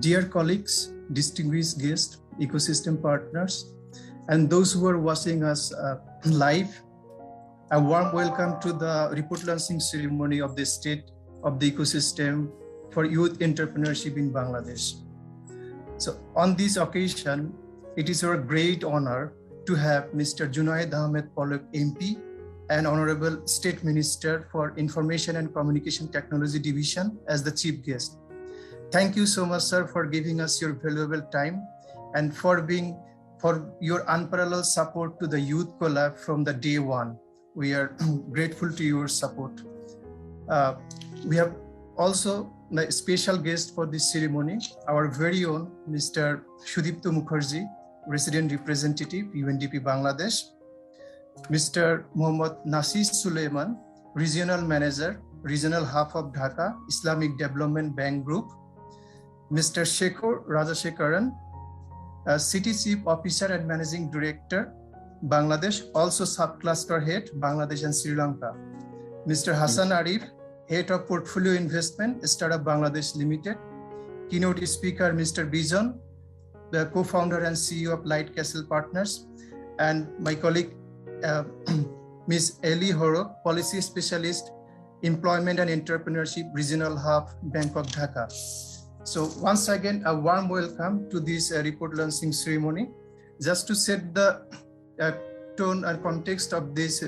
Dear colleagues, distinguished guests, ecosystem partners, and those who are watching us live, a warm welcome to the report launching ceremony of the State of the Ecosystem for Youth Entrepreneurship in Bangladesh. So on this occasion, it is our great honor to have Mr. Junaid Ahmed Polak MP and Honorable State Minister for Information and Communication Technology Division as the chief guest. Thank you so much, sir, for giving us your valuable time and for your unparalleled support to the Youth Collab from the day one. We are grateful to your support. We have also a special guest for this ceremony, our very own Mr. Sudipto Mukherjee, Resident Representative, UNDP Bangladesh, Mr. Mohammad Nasir Suleiman, Regional Manager, Regional Hub of Dhaka, Islamic Development Bank Group, Mr. Shekhar Rajashekaran, City Chief Officer and Managing Director, Bangladesh, also Subcluster Head, Bangladesh and Sri Lanka, Mr. Hassan Arif, Head of Portfolio Investment, Startup Bangladesh Limited, keynote speaker, Mr. Bijon, the co-founder and CEO of LightCastle Partners, and my colleague, Ms. Eli Horo, Policy Specialist, Employment and Entrepreneurship, Regional Hub, Bangkok, Dhaka. So once again, a warm welcome to this report launching ceremony. Just to set the tone and context of this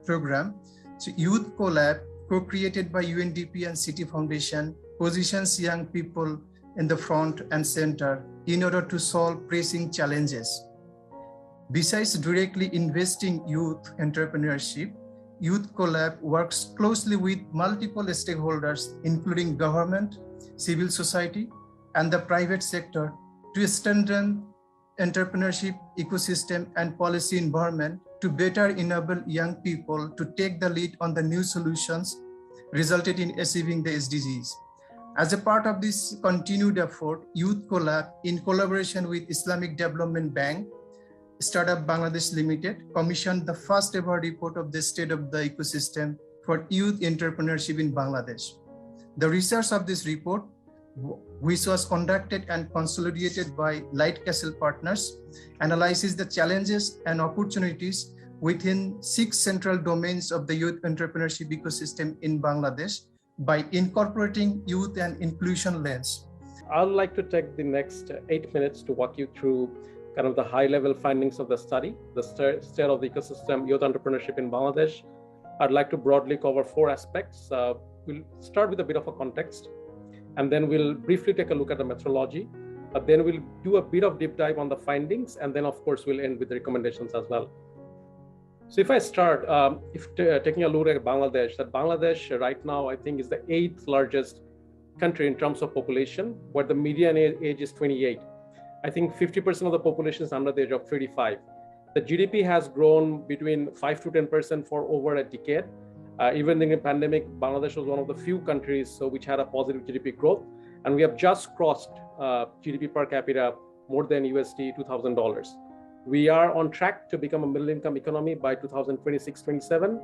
program, so Youth Collab, co-created by UNDP and Citi Foundation, positions young people in the front and center in order to solve pressing challenges. Besides directly investing youth entrepreneurship, Youth Collab works closely with multiple stakeholders, including government, civil society, and the private sector to strengthen entrepreneurship ecosystem and policy environment to better enable young people to take the lead on the new solutions resulted in achieving the SDGs. As a part of this continued effort, Youth Collab, in collaboration with Islamic Development Bank, Startup Bangladesh Limited, commissioned the first ever report of the state of the ecosystem for youth entrepreneurship in Bangladesh. The research of this report, which was conducted and consolidated by LightCastle Partners, analyzes the challenges and opportunities within 6 central domains of the youth entrepreneurship ecosystem in Bangladesh by incorporating youth and inclusion lens. I'd like to take the next 8 minutes to walk you through kind of the high-level findings of the study, the state of the ecosystem, youth entrepreneurship in Bangladesh. I'd like to broadly cover 4 aspects. We'll start with a bit of a context, and then we'll briefly take a look at the methodology. Then we'll do a bit of deep dive on the findings, and then of course we'll end with the recommendations as well. So if I start, taking a look at Bangladesh, that Bangladesh right now I think is the 8th largest country in terms of population, where the median age is 28. I think 50% of the population is under the age of 35. The GDP has grown between 5 to 10% for over a decade. Even in the pandemic, Bangladesh was one of the few countries which had a positive GDP growth, and we have just crossed GDP per capita more than $2,000. We are on track to become a middle-income economy by 2026-27,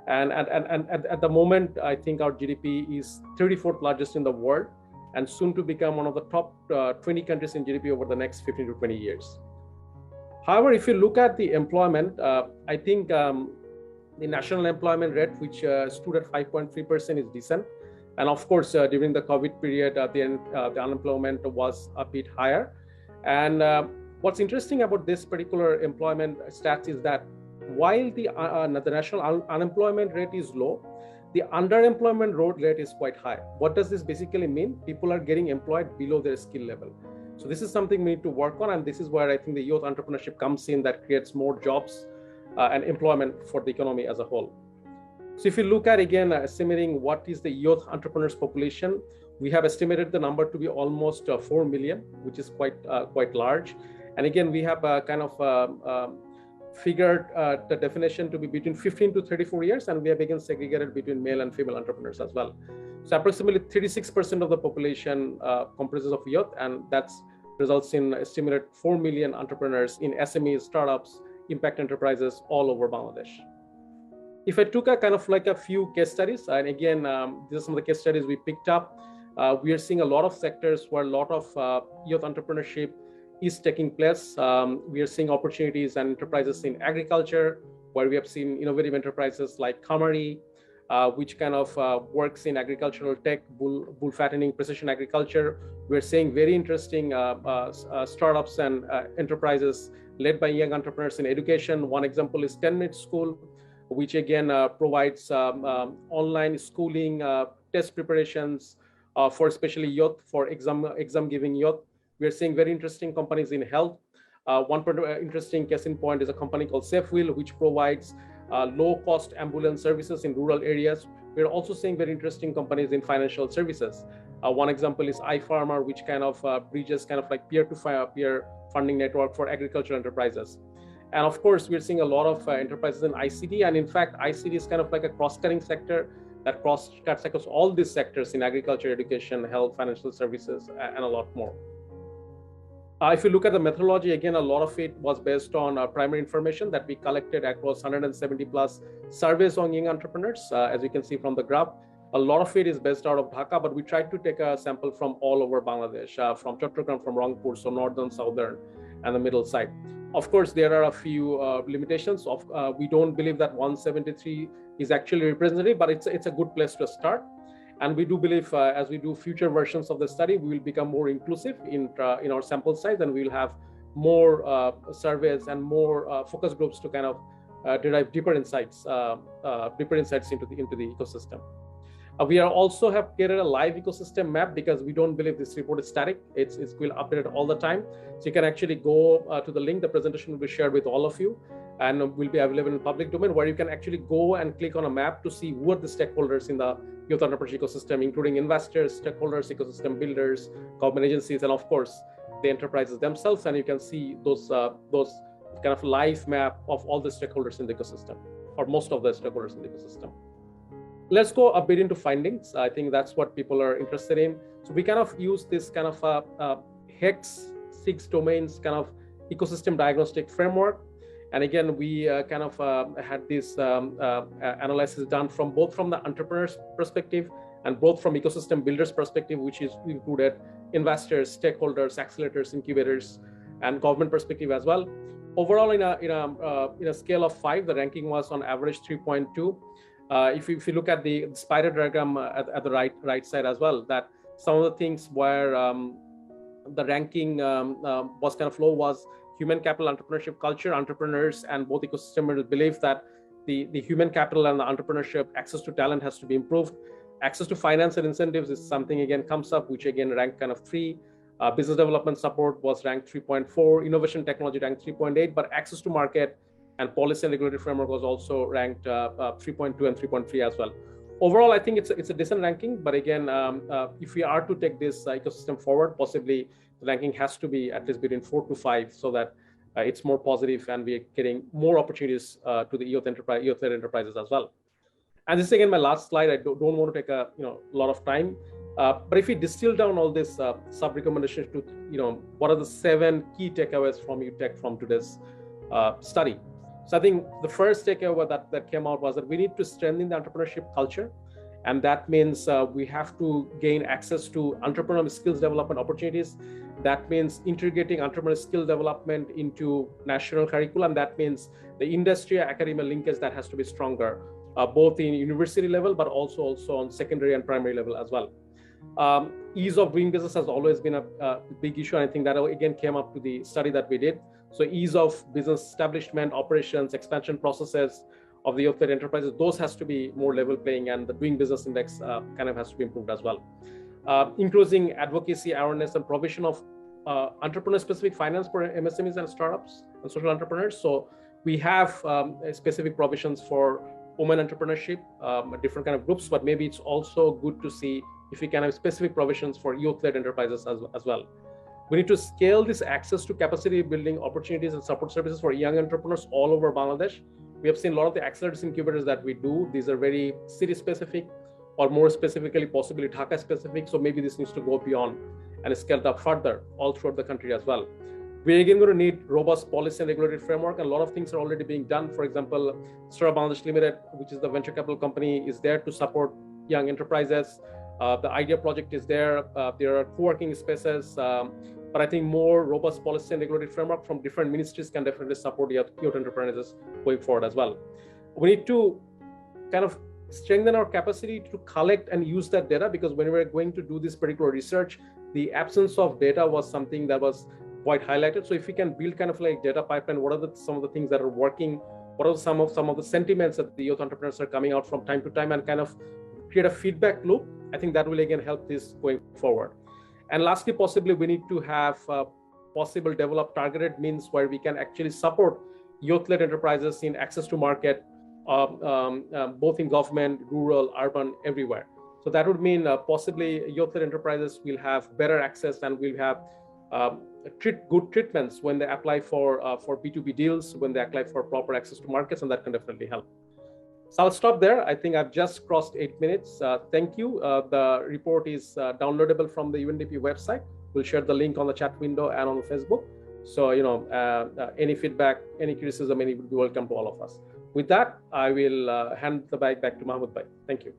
and at the moment, I think our GDP is 34th largest in the world, and soon to become one of the top 20 countries in GDP over the next 15 to 20 years. However, if you look at the employment, I think the national employment rate, which stood at 5.3%, is decent. And of course, during the COVID period, the unemployment was a bit higher. And what's interesting about this particular employment stats is that while the national unemployment rate is low, the underemployment rate is quite high. What does this basically mean? People are getting employed below their skill level. So this is something we need to work on, and this is where I think the youth entrepreneurship comes in, that creates more jobs and employment for the economy as a whole. So if you look at, again, estimating what is the youth entrepreneurs population, we have estimated the number to be almost 4 million, which is quite large. And again, we have kind of figured the definition to be between 15 to 34 years, and we have again segregated between male and female entrepreneurs as well. So approximately 36% of the population comprises of youth, and that results in estimated 4 million entrepreneurs in SMEs, startups, impact enterprises all over Bangladesh. If I took a kind of like a few case studies, and again, these are some of the case studies we picked up. We are seeing a lot of sectors where a lot of youth entrepreneurship is taking place. We are seeing opportunities and enterprises in agriculture, where we have seen innovative enterprises like Kamari, which kind of works in agricultural tech, bull fattening, precision agriculture. We're seeing very interesting startups and enterprises led by young entrepreneurs in education. One example is 10-Minute School, which again provides online schooling, test preparations for especially youth, for exam giving youth. We're seeing very interesting companies in health. One interesting case in point is a company called SafeWheel, which provides low-cost ambulance services in rural areas. We're also seeing very interesting companies in financial services. One example is iFarmer, which kind of bridges kind of like peer-to-peer funding network for agricultural enterprises. And of course, we're seeing a lot of enterprises in ICT. And in fact, ICT is kind of like a cross-cutting sector that cross-cuts across all these sectors in agriculture, education, health, financial services, and a lot more. If you look at the methodology, again, a lot of it was based on primary information that we collected across 170 plus surveys on young entrepreneurs. As you can see from the graph, a lot of it is based out of Dhaka, but we tried to take a sample from all over Bangladesh, from Chattogram, from Rangpur, so northern, southern, and the middle side. Of course, there are a few limitations. We don't believe that 173 is actually representative, but it's a good place to start. And we do believe as we do future versions of the study, we will become more inclusive in our sample size, and we will have more surveys and more focus groups to kind of derive deeper insights into the ecosystem. We also have created a live ecosystem map because we don't believe this report is static. It's will update all the time. So you can actually go to the link. The presentation will be shared with all of you and will be available in the public domain, where you can actually go and click on a map to see who are the stakeholders in the youth entrepreneurship ecosystem, including investors, stakeholders, ecosystem builders, government agencies, and of course, the enterprises themselves. And you can see those kind of live map of all the stakeholders in the ecosystem, or most of the stakeholders in the ecosystem. Let's go a bit into findings. I think that's what people are interested in. So we kind of use this kind of HEX 6 domains kind of ecosystem diagnostic framework. And again, we kind of had this analysis done from both from the entrepreneur's perspective and both from ecosystem builders perspective, which is included investors, stakeholders, accelerators, incubators, and government perspective as well. Overall, in a scale of 5, the ranking was on average 3.2. If you look at the spider diagram at the right side as well, that some of the things where the ranking was kind of low was human capital, entrepreneurship culture. Entrepreneurs and both ecosystem believe that the human capital and the entrepreneurship access to talent has to be improved. Access to finance and incentives is something again comes up, which again ranked kind of 3. Business development support was ranked 3.4. Innovation technology ranked 3.8, but access to market and policy and regulatory framework was also ranked 3.2 and 3.3 as well. Overall, I think it's a decent ranking, but again, if we are to take this ecosystem forward, possibly the ranking has to be at least between 4 to 5, so that it's more positive and we are getting more opportunities to the youth-led enterprises as well. And this is again my last slide. I don't want to take a lot of time, but if we distill down all this sub-recommendations to what are the 7 key takeaways you take from today's study. So I think the first takeaway that came out was that we need to strengthen the entrepreneurship culture. And that means we have to gain access to entrepreneurial skills development opportunities. That means integrating entrepreneurial skill development into national curriculum. That means the industry academia linkage that has to be stronger, both in university level, but also on secondary and primary level as well. Ease of doing business has always been a big issue. And I think that again came up to the study that we did. So ease of business establishment, operations, expansion processes of the youth-led enterprises, those has to be more level playing, and the doing business index kind of has to be improved as well. Increasing advocacy, awareness, and provision of entrepreneur-specific finance for MSMEs and startups and social entrepreneurs. So we have specific provisions for women entrepreneurship, different kind of groups, but maybe it's also good to see if we can have specific provisions for youth-led enterprises as well. We need to scale this access to capacity building opportunities and support services for young entrepreneurs all over Bangladesh. We have seen a lot of the accelerators incubators that we do. These are very city specific, or more specifically, possibly Dhaka specific. So maybe this needs to go beyond and scaled up further all throughout the country as well. We're again going to need robust policy and regulatory framework, and a lot of things are already being done. For example, Startup Bangladesh Limited, which is the venture capital company, is there to support young enterprises. The idea project is there. There are co-working spaces, but I think more robust policy and regulatory framework from different ministries can definitely support youth entrepreneurs going forward as well. We need to kind of strengthen our capacity to collect and use that data, because when we were going to do this particular research, the absence of data was something that was quite highlighted. So if we can build kind of like data pipeline, what are some of the things that are working? What are some of the sentiments that the youth entrepreneurs are coming out from time to time, and kind of create a feedback loop? I think that will again help this going forward. And lastly, possibly we need to have possible develop targeted means where we can actually support youth-led enterprises in access to market, both in government, rural, urban, everywhere. So that would mean possibly youth-led enterprises will have better access and will have good treatments when they apply for B2B deals, when they apply for proper access to markets, and that can definitely help. So I'll stop there. I think I've just crossed 8 minutes. Thank you. The report is downloadable from the UNDP website. We'll share the link on the chat window and on the Facebook. So, any feedback, any criticism, any would be welcome to all of us. With that, I will hand the mic back to Mahmoud Bhai. Thank you.